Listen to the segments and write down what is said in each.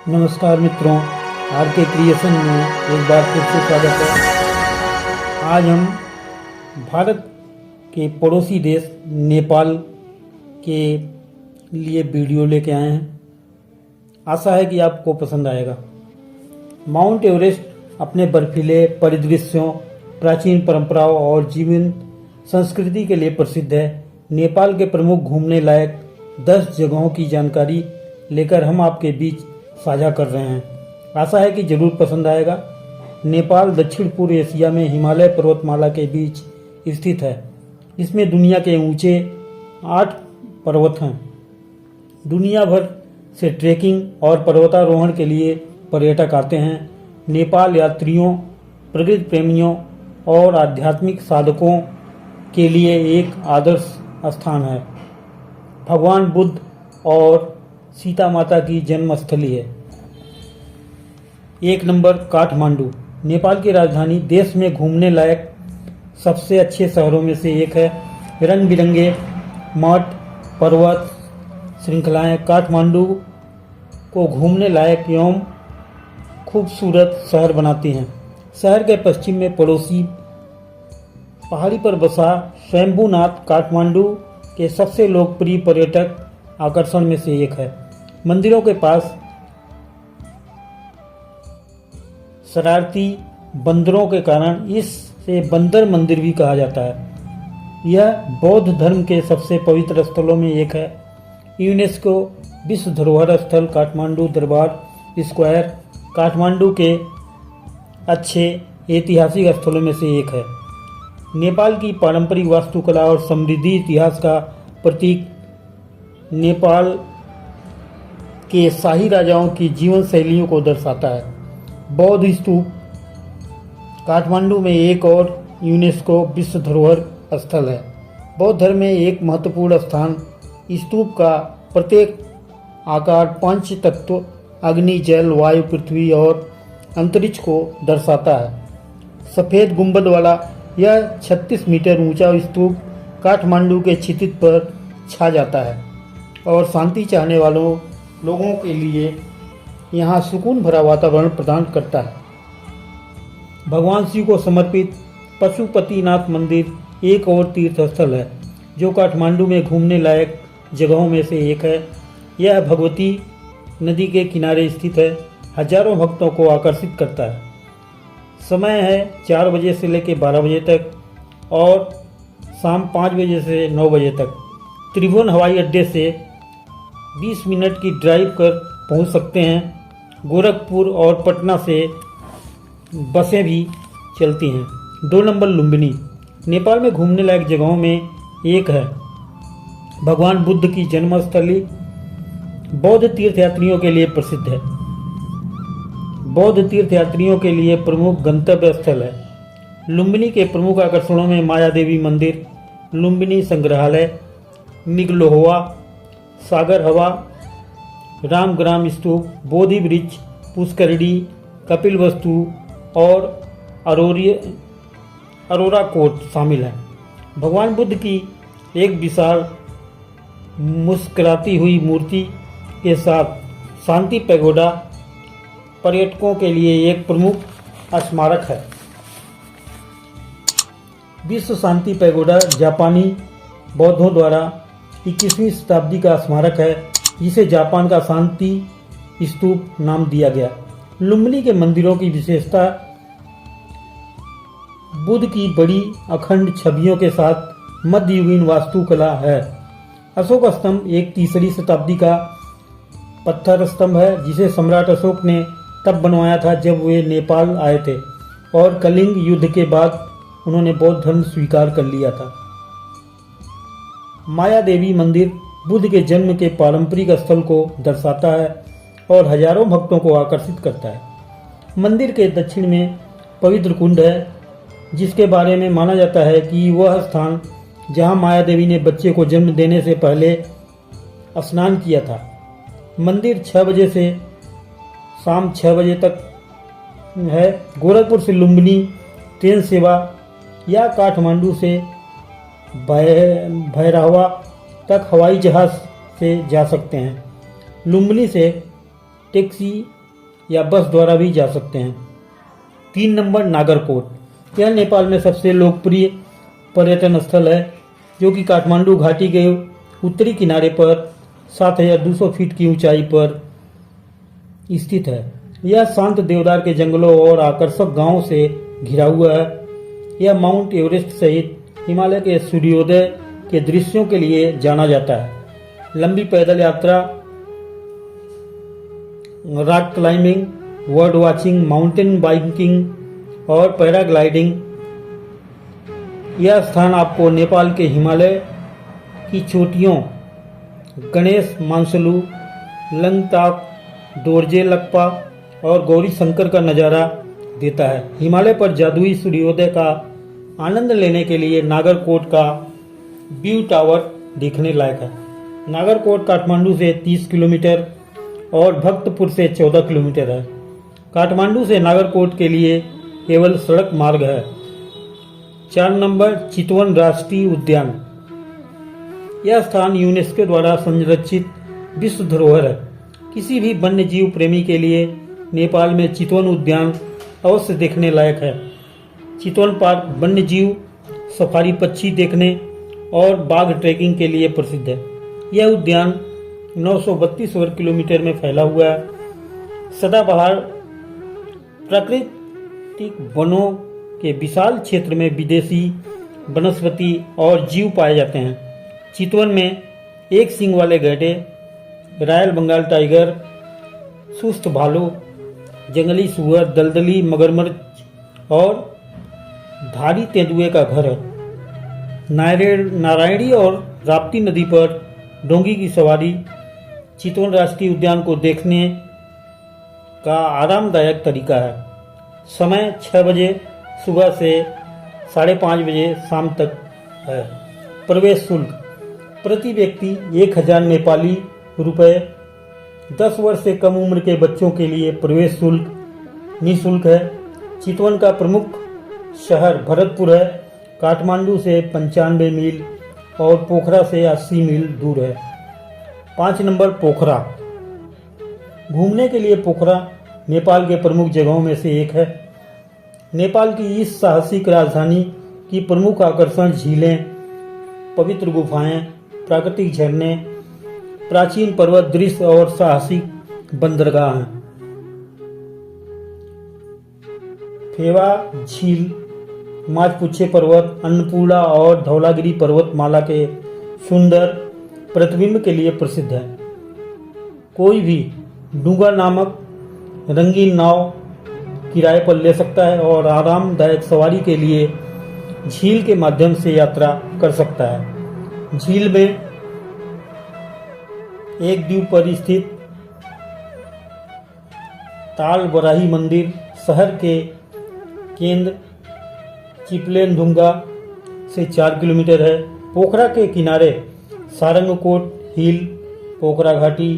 नमस्कार मित्रों, आर के क्रिएशन में एक बार फिर से स्वागत है। आज हम भारत के पड़ोसी देश नेपाल के लिए वीडियो लेके आए हैं। आशा है कि आपको पसंद आएगा। माउंट एवरेस्ट अपने बर्फीले परिदृश्यों, प्राचीन परंपराओं और जीवन संस्कृति के लिए प्रसिद्ध है। नेपाल के प्रमुख घूमने लायक 10 जगहों की जानकारी लेकर हम आपके बीच साझा कर रहे हैं। आशा है कि जरूर पसंद आएगा। नेपाल दक्षिण पूर्व एशिया में हिमालय पर्वतमाला के बीच स्थित है। इसमें दुनिया के ऊंचे 8 पर्वत हैं। दुनिया भर से ट्रेकिंग और पर्वतारोहण के लिए पर्यटक आते हैं। नेपाल यात्रियों, प्रकृति प्रेमियों और आध्यात्मिक साधकों के लिए एक आदर्श स्थान है। भगवान बुद्ध और सीता माता की जन्मस्थली है। 1 नंबर काठमांडू, नेपाल की राजधानी। देश में घूमने लायक सबसे अच्छे शहरों में से एक है। रंग बिरंगे मठ, पर्वत श्रृंखलाएं काठमांडू को घूमने लायक एवं खूबसूरत शहर बनाती हैं। शहर के पश्चिम में पड़ोसी पहाड़ी पर बसा शंभुनाथ काठमांडू के सबसे लोकप्रिय पर्यटक आकर्षण में से एक है। मंदिरों के पास शरारती बंदरों के कारण इसे बंदर मंदिर भी कहा जाता है। यह बौद्ध धर्म के सबसे पवित्र स्थलों में एक है। यूनेस्को विश्व धरोहर स्थल काठमांडू दरबार स्क्वायर काठमांडू के अच्छे ऐतिहासिक स्थलों में से एक है। नेपाल की पारंपरिक वास्तुकला और समृद्धि इतिहास का प्रतीक नेपाल के शाही राजाओं की जीवन शैलियों को दर्शाता है। बौद्ध स्तूप काठमांडू में एक और यूनेस्को विश्व धरोहर स्थल है। बौद्ध धर्म में एक महत्वपूर्ण स्थान स्तूप का प्रत्येक आकार 5 तत्व अग्नि, जल, वायु, पृथ्वी और अंतरिक्ष को दर्शाता है। सफ़ेद गुंबद वाला यह 36 मीटर ऊंचा स्तूप काठमांडू के क्षितिज पर छा जाता है और शांति चाहने वालों लोगों के लिए यहाँ सुकून भरा वातावरण प्रदान करता है। भगवान शिव को समर्पित पशुपतिनाथ मंदिर एक और तीर्थ स्थल है जो काठमांडू में घूमने लायक जगहों में से एक है। यह भगवती नदी के किनारे स्थित है। हजारों भक्तों को आकर्षित करता है। समय है 4 बजे से लेकर 12 बजे तक और शाम 5 बजे से 9 बजे तक। त्रिभुवन हवाई अड्डे से 20 मिनट की ड्राइव कर पहुंच सकते हैं। गोरखपुर और पटना से बसें भी चलती हैं। 2 नंबर लुम्बिनी, नेपाल में घूमने लायक जगहों में एक है। भगवान बुद्ध की जन्मस्थली बौद्ध तीर्थयात्रियों के लिए प्रसिद्ध है। बौद्ध तीर्थयात्रियों के लिए प्रमुख गंतव्य स्थल है। लुम्बिनी के प्रमुख आकर्षणों में माया देवी मंदिर, लुम्बिनी संग्रहालय, निगलोहवा, सागर हवा, रामग्राम स्तूप, बोधि वृक्ष, पुष्करिणी, कपिल वस्तु और अरोरा कोट शामिल हैं। भगवान बुद्ध की एक विशाल मुस्कुराती हुई मूर्ति के साथ शांति पैगोडा पर्यटकों के लिए एक प्रमुख स्मारक है। विश्व शांति पैगोडा जापानी बौद्धों द्वारा 21वीं शताब्दी का स्मारक है जिसे जापान का शांति स्तूप नाम दिया गया। लुम्बिनी के मंदिरों की विशेषता बुद्ध की बड़ी अखंड छवियों के साथ मध्ययुगीन वास्तुकला है। अशोक स्तंभ एक 3री शताब्दी का पत्थर स्तंभ है जिसे सम्राट अशोक ने तब बनवाया था जब वे नेपाल आए थे और कलिंग युद्ध के बाद उन्होंने बौद्ध धर्म स्वीकार कर लिया था। माया देवी मंदिर बुद्ध के जन्म के पारंपरिक स्थल को दर्शाता है और हजारों भक्तों को आकर्षित करता है। मंदिर के दक्षिण में पवित्र कुंड है जिसके बारे में माना जाता है कि वह स्थान जहां माया देवी ने बच्चे को जन्म देने से पहले स्नान किया था। मंदिर 6 बजे से शाम 6 बजे तक है। गोरखपुर से लुम्बिनी ट्रेन सेवा या काठमांडू से भैरहवा तक हवाई जहाज से जा सकते हैं। लुम्बिनी से टैक्सी या बस द्वारा भी जा सकते हैं। 3 नंबर नागरकोट। यह नेपाल में सबसे लोकप्रिय पर्यटन स्थल है, जो कि काठमांडू घाटी के उत्तरी किनारे पर 7200 फीट की ऊंचाई पर स्थित है। यह शांत देवदार के जंगलों और आकर्षक गांवों से घिरा हुआ है। यह माउंट एवरेस्ट सहित हिमालय के सूर्योदय के दृश्यों के लिए जाना जाता है। लंबी पैदल यात्रा, rock climbing, bird watching, mountain biking और पैराग्लाइडिंग। यह स्थान आपको नेपाल के हिमालय की चोटियों गणेश मानसलू, लंगताक, दोरजे लक्पा और गौरी शंकर का नज़ारा देता है। हिमालय पर जादुई सूर्योदय का आनंद लेने के लिए नागरकोट का व्यू टावर देखने लायक है। नागरकोट काठमांडू से 30 किलोमीटर और भक्तपुर से 14 किलोमीटर है। काठमांडू से नागरकोट के लिए केवल सड़क मार्ग है। 4 नंबर चितवन राष्ट्रीय उद्यान। यह स्थान यूनेस्को द्वारा संरक्षित विश्व धरोहर है। किसी भी वन्य जीव प्रेमी के लिए नेपाल में चितवन उद्यान अवश्य देखने लायक है। चितवन पार्क वन्य जीव सफारी, पक्षी देखने और बाघ ट्रैकिंग के लिए प्रसिद्ध है। यह उद्यान 932 वर्ग किलोमीटर में फैला हुआ है। सदाबहार प्राकृतिक वनों के विशाल क्षेत्र में विदेशी वनस्पति और जीव पाए जाते हैं। चितवन में एक सींग वाले गैंडे, रॉयल बंगाल टाइगर, सुस्त भालू, जंगली सुअर, दलदली मगरमच्छ और धारी तेंदुए का घर है। नारायणी और राप्ती नदी पर डोंगी की सवारी चितवन राष्ट्रीय उद्यान को देखने का आरामदायक तरीका है। समय 6 बजे सुबह से 5:30 बजे शाम तक है। प्रवेश शुल्क प्रति व्यक्ति 1000 नेपाली रुपये। 10 वर्ष से कम उम्र के बच्चों के लिए प्रवेश शुल्क निःशुल्क है। चितवन का प्रमुख शहर भरतपुर है। काठमांडू से 95 मील और पोखरा से 80 मील दूर है। 5 नंबर पोखरा। घूमने के लिए पोखरा नेपाल के प्रमुख जगहों में से एक है। नेपाल की इस साहसिक राजधानी की प्रमुख आकर्षण झीलें, पवित्र गुफाएं, प्राकृतिक झरने, प्राचीन पर्वत दृश्य और साहसिक बंदरगाह हैं। फेवा झील, माचपुच्छे पर्वत, अन्नपूर्णा और धौलागिरी पर्वतमाला के सुंदर प्रतिबिंब के लिए प्रसिद्ध है। कोई भी डूंगा नामक रंगीन नाव किराए पर ले सकता है और आरामदायक सवारी के लिए झील के माध्यम से यात्रा कर सकता है। झील में एक द्वीप पर स्थित ताल बराही मंदिर शहर के केंद्र चिपलेनढुंगा से 4 किलोमीटर है। पोखरा के किनारे सारंगकोट हिल, पोखरा घाटी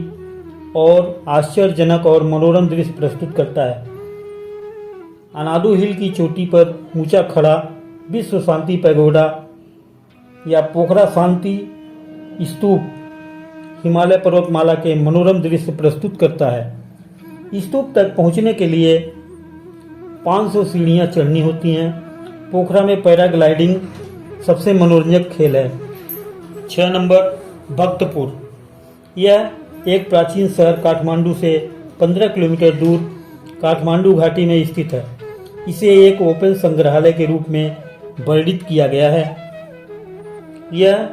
और आश्चर्यजनक और मनोरम दृश्य प्रस्तुत करता है। अनादू हिल की चोटी पर ऊंचा खड़ा विश्व शांति पैगोडा या पोखरा शांति स्तूप हिमालय पर्वतमाला के मनोरम दृश्य प्रस्तुत करता है। स्तूप तक पहुंचने के लिए 500 सीढ़ियां चढ़नी होती हैं। पोखरा में पैराग्लाइडिंग सबसे मनोरंजक खेल है। 6 नंबर भक्तपुर। यह एक प्राचीन शहर काठमांडू से 15 किलोमीटर दूर काठमांडू घाटी में स्थित है। इसे एक ओपन संग्रहालय के रूप में वर्णित किया गया है। यह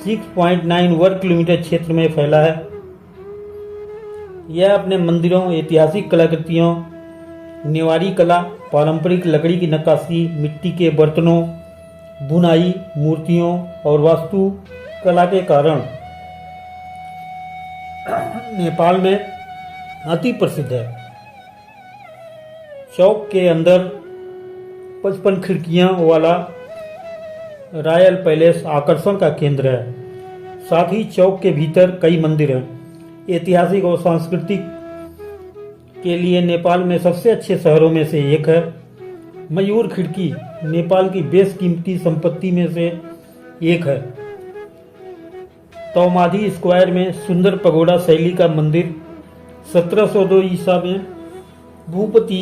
6.9 वर्ग किलोमीटर क्षेत्र में फैला है। यह अपने मंदिरों, ऐतिहासिक कलाकृतियों, नेवारी कला, पारंपरिक लकड़ी की नक्काशी, मिट्टी के बर्तनों, बुनाई, मूर्तियों और वास्तु कला के कारण नेपाल में अति प्रसिद्ध है। चौक के अंदर 55 खिड़कियां वाला रॉयल पैलेस आकर्षण का केंद्र है। साथ ही चौक के भीतर कई मंदिर हैं। ऐतिहासिक और सांस्कृतिक के लिए नेपाल में सबसे अच्छे शहरों में से एक है। मयूर खिड़की नेपाल की बेशकीमती संपत्ति में से एक है। तौमाधी स्क्वायर में सुंदर पगोडा शैली का मंदिर 1702 ईसा में भूपति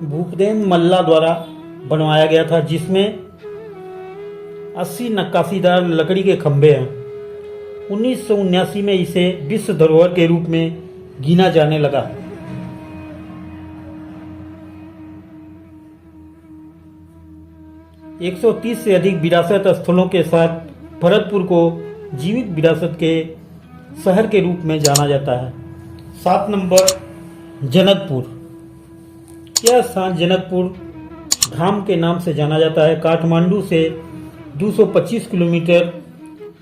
भूपदेव मल्ला द्वारा बनवाया गया था, जिसमें 80 नक्काशीदार लकड़ी के खंभे हैं। 1979 में इसे विश्व धरोहर के रूप में गिना जाने लगा। एक 130 से अधिक विरासत स्थलों के साथ भरतपुर को जीवित विरासत के शहर के रूप में जाना जाता है। 7 नंबर, जनकपुर। यह स्थान जनकपुर धाम के नाम से जाना जाता है। काठमांडू से 225 किलोमीटर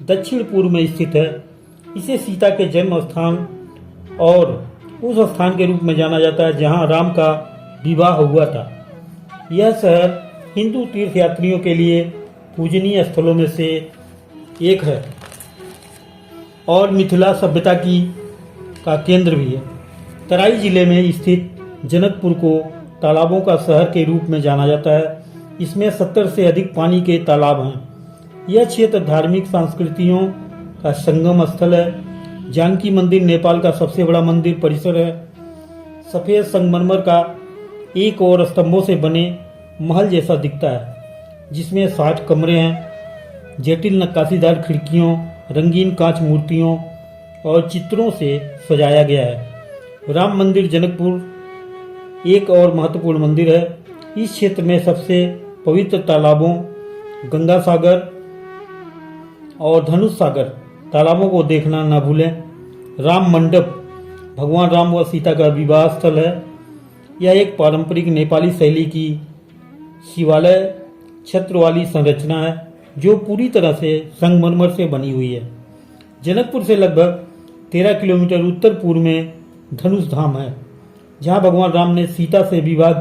दक्षिण पूर्व में स्थित है। इसे सीता के जन्म स्थान और उस स्थान के रूप में जाना जाता है जहां राम का विवाह हुआ था। यह शहर हिंदू तीर्थयात्रियों के लिए पूजनीय स्थलों में से एक है और मिथिला सभ्यता का केंद्र भी है। तराई जिले में स्थित जनकपुर को तालाबों का शहर के रूप में जाना जाता है। इसमें 70 से अधिक पानी के तालाब हैं। यह क्षेत्र धार्मिक संस्कृतियों का संगम स्थल है। जानकी मंदिर नेपाल का सबसे बड़ा मंदिर परिसर है। सफेद संगमरमर का एक और स्तंभों से बने महल जैसा दिखता है, जिसमें 60 कमरे हैं। जटिल नक्काशीदार खिड़कियों, रंगीन कांच मूर्तियों और चित्रों से सजाया गया है। राम मंदिर जनकपुर एक और महत्वपूर्ण मंदिर है। इस क्षेत्र में सबसे पवित्र तालाबों गंगा सागर और धनुष सागर तालाबों को देखना न भूलें। राम मंडप भगवान राम व सीता का विवाह स्थल है। यह एक पारंपरिक नेपाली शैली की शिवालय छत्र वाली संरचना है जो पूरी तरह से संगमरमर से बनी हुई है। जनकपुर से लगभग 13 किलोमीटर उत्तर पूर्व में धनुष धाम है, जहां भगवान राम ने सीता से विवाह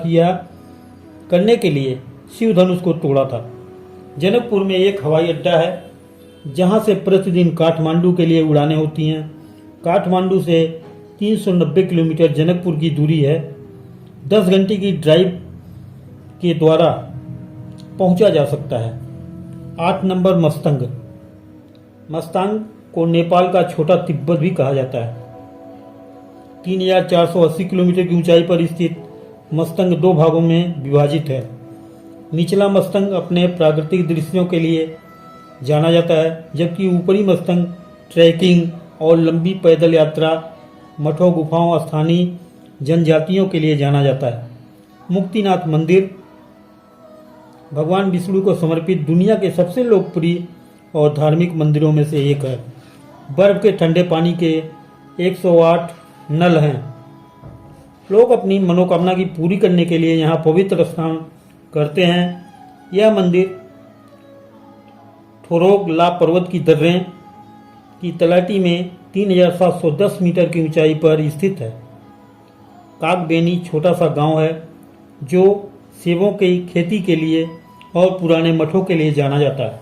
करने के लिए शिव धनुष को तोड़ा था। जनकपुर में एक हवाई अड्डा है, जहां से प्रतिदिन काठमांडू के लिए उड़ानें होती हैं। काठमांडू से 390 किलोमीटर जनकपुर की दूरी है। 10 घंटे की ड्राइव के द्वारा पहुंचा जा सकता है। 8 नंबर, मस्तंग। मस्तांग को नेपाल का छोटा तिब्बत भी कहा जाता है। 3480 किलोमीटर की ऊंचाई पर स्थित मस्तंग 2 भागों में विभाजित है। निचला मस्तंग अपने प्राकृतिक दृश्यों के लिए जाना जाता है, जबकि ऊपरी मस्तंग ट्रैकिंग और लंबी पैदल यात्रा, मठों, गुफाओं, स्थानीय जनजातियों के लिए जाना जाता है। मुक्तिनाथ मंदिर भगवान विष्णु को समर्पित दुनिया के सबसे लोकप्रिय और धार्मिक मंदिरों में से एक है। बर्फ के ठंडे पानी के 108 नल हैं। लोग अपनी मनोकामना की पूरी करने के लिए यहाँ पवित्र स्नान करते हैं। यह मंदिर ठोरोग ला पर्वत की दर्रें की तलहटी में 3710 मीटर की ऊंचाई पर स्थित है। काकबेनी छोटा सा गांव है जो सेबों की खेती के लिए और पुराने मठों के लिए जाना जाता है।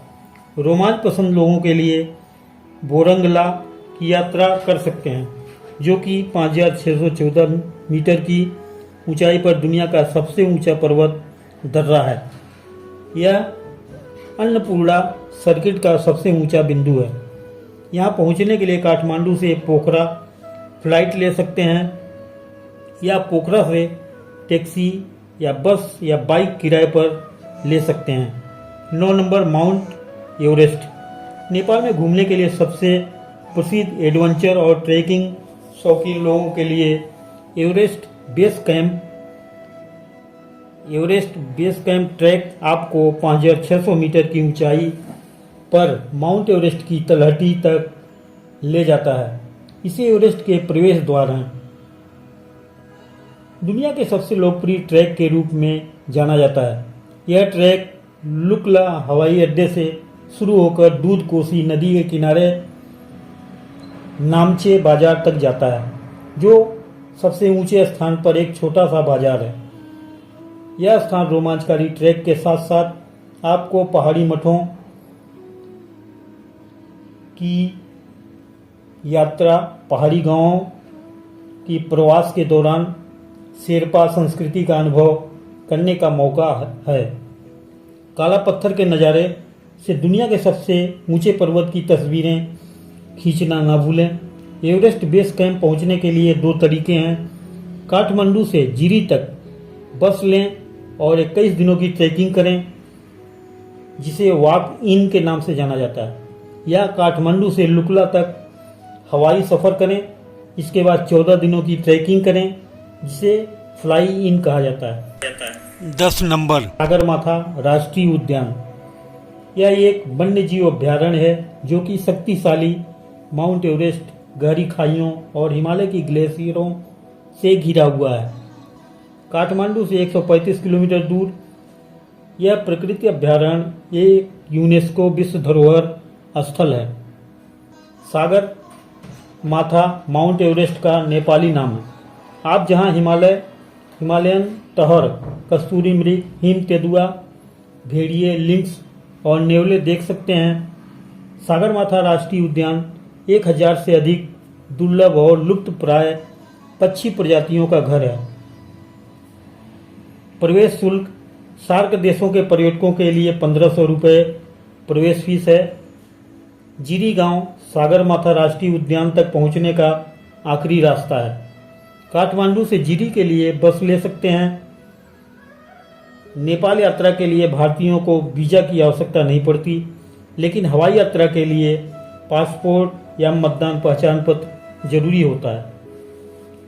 रोमांच पसंद लोगों के लिए बोरंगला की यात्रा कर सकते हैं, जो कि 5614 मीटर की ऊंचाई पर दुनिया का सबसे ऊंचा पर्वत दर्रा है। यह अन्नपूर्णा सर्किट का सबसे ऊंचा बिंदु है। यहाँ पहुँचने के लिए काठमांडू से पोखरा फ्लाइट ले सकते हैं या पोखरा से टैक्सी या बस या बाइक किराए पर ले सकते हैं। 9 नंबर, माउंट एवरेस्ट। नेपाल में घूमने के लिए सबसे प्रसिद्ध एडवेंचर और ट्रैकिंग शौकीन लोगों के लिए एवरेस्ट बेस कैंप ट्रैक आपको 5600 मीटर की ऊंचाई पर माउंट एवरेस्ट की तलहटी तक ले जाता है। इसे एवरेस्ट के प्रवेश द्वार हैं। दुनिया के सबसे लोकप्रिय ट्रैक के रूप में जाना जाता है। यह ट्रैक लुकला हवाई अड्डे से शुरू होकर दूध कोसी नदी के किनारे नामचे बाजार तक जाता है, जो सबसे ऊंचे स्थान पर एक छोटा सा बाजार है। यह स्थान रोमांचकारी ट्रैक के साथ साथ आपको पहाड़ी मठों की यात्रा, पहाड़ी गांवों की प्रवास के दौरान शेरपा संस्कृति का अनुभव करने का मौका है। काला पत्थर के नज़ारे से दुनिया के सबसे ऊंचे पर्वत की तस्वीरें खींचना ना भूलें। एवरेस्ट बेस कैंप पहुंचने के लिए 2 तरीके हैं। काठमांडू से जीरी तक बस लें और 21 दिनों की ट्रैकिंग करें, जिसे वॉक इन के नाम से जाना जाता है, या काठमांडू से लुकला तक हवाई सफ़र करें। इसके बाद 14 दिनों की ट्रैकिंग करें, जिसे फ्लाई इन कहा जाता है। 10 नंबर, सागरमाथा राष्ट्रीय उद्यान। यह एक वन्य जीव अभ्यारण्य है जो कि शक्तिशाली माउंट एवरेस्ट, गहरी खाइयों और हिमालय की ग्लेशियरों से घिरा हुआ है। काठमांडू से 135 किलोमीटर दूर यह प्रकृति अभ्यारण्य एक यूनेस्को विश्व धरोहर स्थल है। सागर माथा माउंट एवरेस्ट का नेपाली नाम है। आप जहां हिमालयन तहर, कस्तूरी मृग, हिम तेंदुआ, भेड़िए, लिंक्स और नेवले देख सकते हैं। सागरमाथा राष्ट्रीय उद्यान 1000 से अधिक दुर्लभ और लुप्तप्राय पक्षी प्रजातियों का घर है। प्रवेश शुल्क सार्क देशों के पर्यटकों के लिए 1500 रुपये प्रवेश फीस है। जीरी गांव सागरमाथा राष्ट्रीय उद्यान तक पहुंचने का आखिरी रास्ता है। काठमांडू से जीरी के लिए बस ले सकते हैं। नेपाल यात्रा के लिए भारतीयों को वीज़ा की आवश्यकता नहीं पड़ती, लेकिन हवाई यात्रा के लिए पासपोर्ट या मतदान पहचान पत्र जरूरी होता है।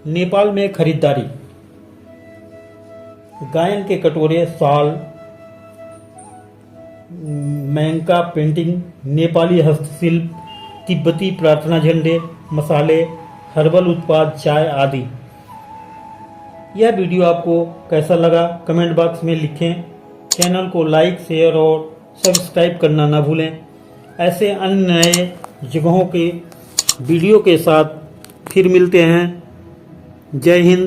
नेपाल में खरीदारी, गायन के कटोरे, शाल, मैंका पेंटिंग, नेपाली हस्तशिल्प, तिब्बती प्रार्थना झंडे, मसाले, हर्बल उत्पाद, चाय आदि। यह वीडियो आपको कैसा लगा कमेंट बॉक्स में लिखें। चैनल को लाइक, शेयर और सब्सक्राइब करना ना भूलें। ऐसे अन्य नए जगहों के वीडियो के साथ फिर मिलते हैं। जय हिंद,